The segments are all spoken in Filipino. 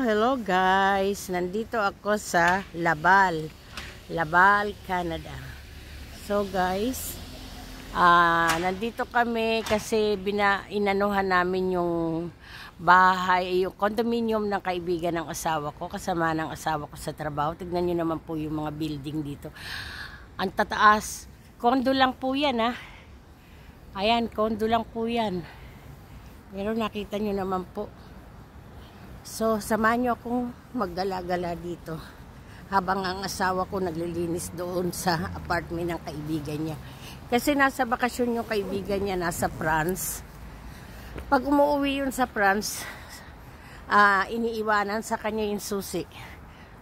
Hello guys. Nandito ako sa Laval, Canada. So guys, nandito kami kasi inanuhan namin yung bahay, yung condominium ng kaibigan ng asawa ko, kasama ng asawa ko sa trabaho. Tignan nyo naman po yung mga building dito. Ang tataas, condo lang po yan ha. Ayan, condo lang po yan. Pero nakita nyo naman po. So, samahan nyo akong maggala-gala dito. Habang ang asawa ko naglilinis doon sa apartment ng kaibigan niya. Kasi nasa bakasyon yung kaibigan niya, nasa France. Pag umuwi yun sa France, iniiwanan sa kanya yung susi.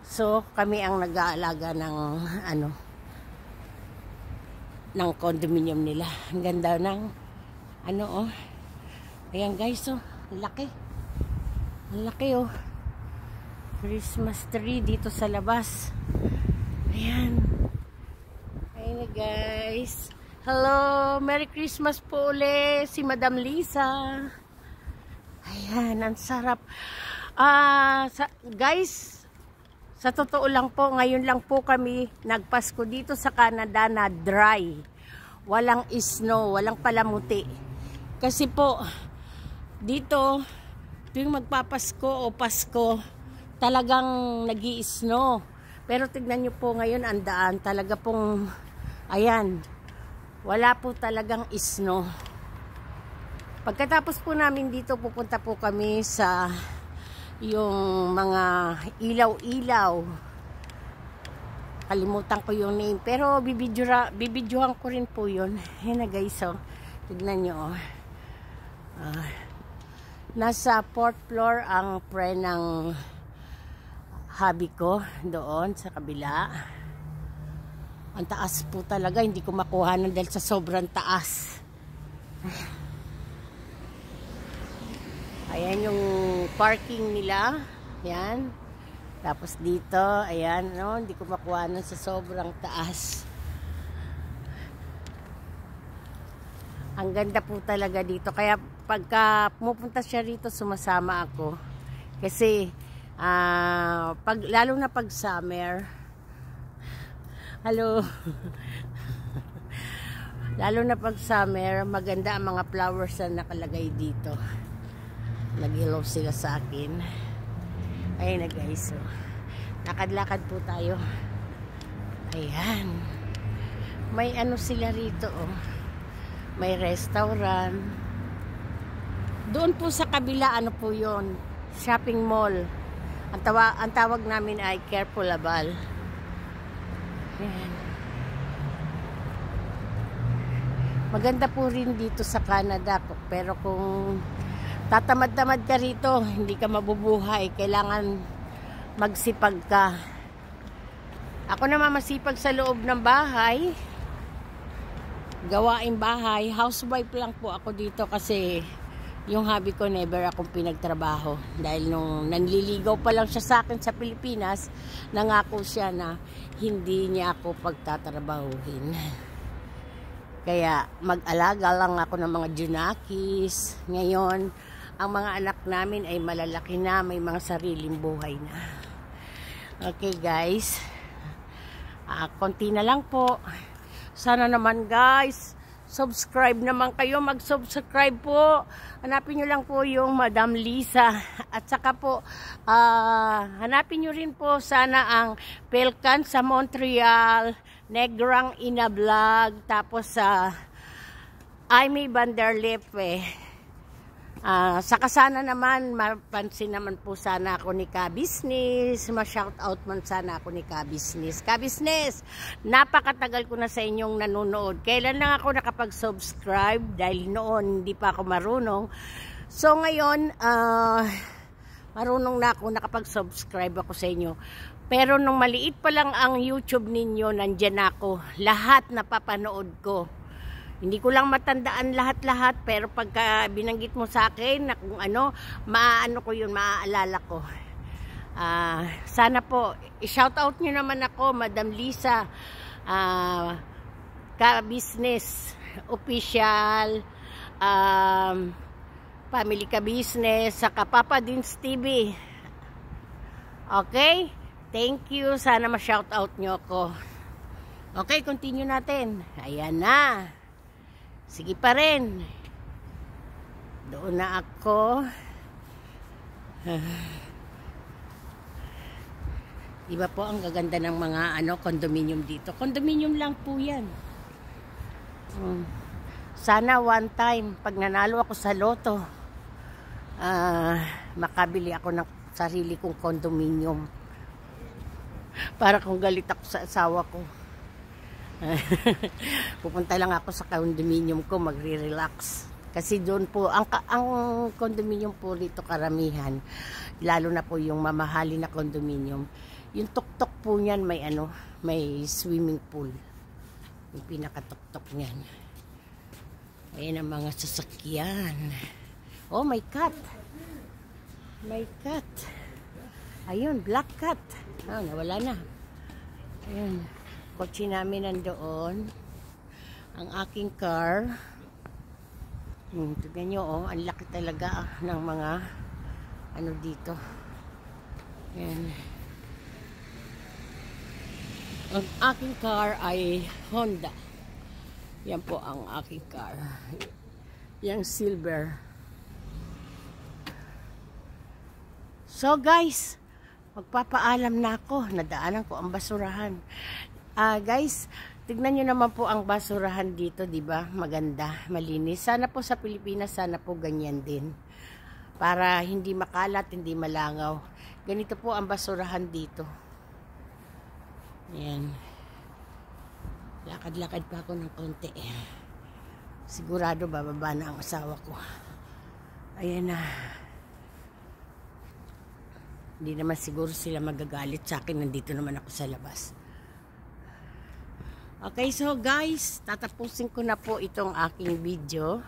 So, kami ang nag-aalaga ng, ng condominium nila. Ang ganda ng, ayan guys, laki. Ang laki Christmas tree dito sa labas. Ayan. Ayan na guys. Hello, Merry Christmas po ulit si Madam Lisa. Ayan, ang sarap. Guys, sa totoo lang po, ngayon lang po kami nagpasko dito sa Canada na dry. Walang snow, walang palamuti. Kasi po, dito, tuwing magpapasko o Pasko, talagang nag-i-snow. Pero tignan nyo po ngayon ang daan. Talaga pong, ayan, wala po talagang snow. Pagkatapos po namin dito, pupunta po kami sa yung mga ilaw-ilaw. Kalimutan ko yung name. Pero bibidyohan ko rin po yun. Ayan na guys, tignan nyo. Nasa 4th floor ang pre ng hubby ko doon sa kabila. Ang taas po talaga, hindi ko makuhanan dahil sa sobrang taas. Ayan yung parking nila. Ayan. Tapos dito, ayan, hindi ko makuhanan sa sobrang taas. Ang ganda po talaga dito. Kaya pagka pumupunta siya rito, sumasama ako. Kasi, lalo na pag summer, lalo na pag summer, maganda ang mga flowers na nakalagay dito. Nag-hello sila sa akin. Ayun na guys. Lakad-lakad po tayo. Ayan. May sila rito May restaurant. Doon po sa kabila, po yun? Shopping mall. Ang tawag namin ay Carrefour Laval. Ayan. Maganda po rin dito sa Canada. Pero kung tatamad-tamad ka rito, hindi ka mabubuhay. Kailangan magsipag ka. Ako naman masipag sa loob ng bahay. Gawaing bahay. Housewife lang po ako dito kasi yung hobby ko never akong pinagtrabaho. Dahil nung nanliligaw pa lang siya sa akin sa Pilipinas, nangako siya na hindi niya ako pagtatrabahuhin. Kaya mag-alaga lang ako ng mga junakis. Ngayon, ang mga anak namin ay malalaki na, may mga sariling buhay na. Okay guys, konti na lang po. Sana naman guys, subscribe naman kayo, mag-subscribe po. Hanapin nyo lang po yung Madam Lisa. At saka po, hanapin nyo rin po sana ang Pelcan sa Montreal, Negrang Ina Vlog, tapos sa Aimee Vanderlepe. Saka sana naman, mapansin naman po sana ako ni Ka-Business. Ma-shoutout man sana ako ni Ka-Business. Ka-Business, napakatagal ko na sa inyong nanonood. Kailan lang ako nakapag-subscribe dahil noon hindi pa ako marunong. So ngayon, marunong na ako, nakapag-subscribe ako sa inyo. Pero nung maliit pa lang ang YouTube ninyo, nandyan ako. Lahat napapanood ko. Hindi ko lang matandaan lahat-lahat, pero pagka binanggit mo sa akin na kung ko yun, maaalala ko. Sana po, i-shoutout nyo naman ako, Madam Lisa, Ka-Business, Official, Family Ka-Business, saka Papa Dins TV. Okay? Thank you. Sana ma-shoutout nyo ako. Okay, continue natin. Ayan na. Sige pa rin. Doon na ako. Diba po ang gaganda ng mga condominium dito. Condominium lang po yan. Sana one time, pag nanalo ako sa loto, makabili ako ng sarili kong condominium. Para kung galit ako sa asawa ko. Pupunta lang ako sa condominium ko, magre-relax. Kasi doon po, ang condominium po dito karamihan, lalo na po yung mamahali na condominium, yung tuktok po niyan may swimming pool. Yung pinakatuktok niyan. Ayan ang mga sasakyan. Oh, may cat. May cat. Ayun, black cat. Nawala na. Ayan. Kotse namin nandoon. Ang aking car. Tignan nyo, ang laki talaga ng mga dito. Ayan. Ang aking car ay Honda. Yan po ang aking car. Yang silver. So guys, magpapaalam na ako. Nadaanan ko ang basurahan. Guys, tignan nyo naman po ang basurahan dito, di ba? Maganda, malinis. Sana po sa Pilipinas, sana po ganyan din. Para hindi makalat, hindi malangaw. Ganito po ang basurahan dito. Ayan. Lakad-lakad pa ako ng konti. Sigurado bababa na ang asawa ko. Ayan na. Hindi naman siguro sila magagalit sa akin. Nandito naman ako sa labas. Okay, so guys, tatapusin ko na po itong aking video.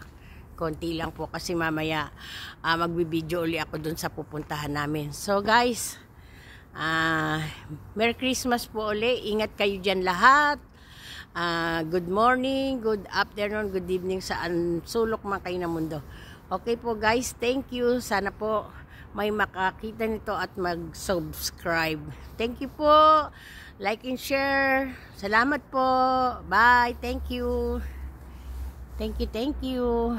Konti lang po kasi mamaya magbibideo uli ako dun sa pupuntahan namin. So guys, Merry Christmas po uli. Ingat kayo dyan lahat. Good morning, good afternoon, good evening sa sulok man kayo ng mundo. Okay po guys, thank you. Sana po may makakita nito at mag-subscribe. Thank you po. Like and share. Salamat po. Bye. Thank you. Thank you. Thank you.